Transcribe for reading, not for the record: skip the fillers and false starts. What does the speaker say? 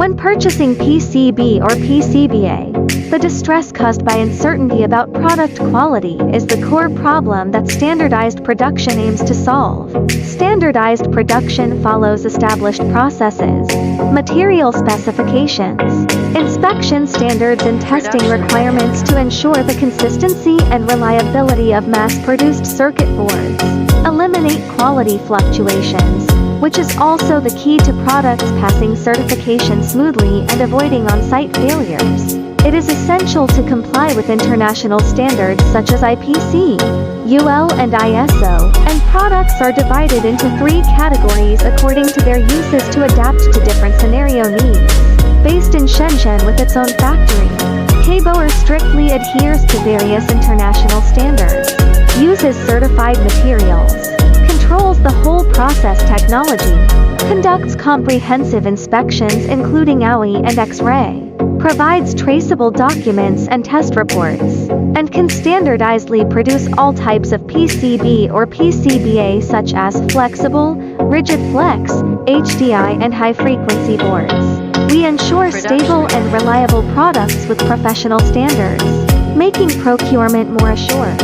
When purchasing PCB or PCBA, the distress caused by uncertainty about product quality is the core problem that standardized production aims to solve. Standardized production follows established processes, material specifications, inspection standards and testing requirements to ensure the consistency and reliability of mass-produced circuit boards. Eliminate quality fluctuations, which is also the key to products passing certification smoothly and avoiding on-site failures. It is essential to comply with international standards such as IPC, UL and ISO, and products are divided into 3 categories according to their uses to adapt to different scenario needs. Based in Shenzhen with its own factory, Kaboer strictly adheres to various international standards, uses certified materials, controls the whole process technology, conducts comprehensive inspections including OE and X-ray, provides traceable documents and test reports, and can standardizedly produce all types of PCB or PCBA such as flexible, rigid flex, HDI and high-frequency boards. We ensure stable and reliable products with professional standards, making procurement more assured.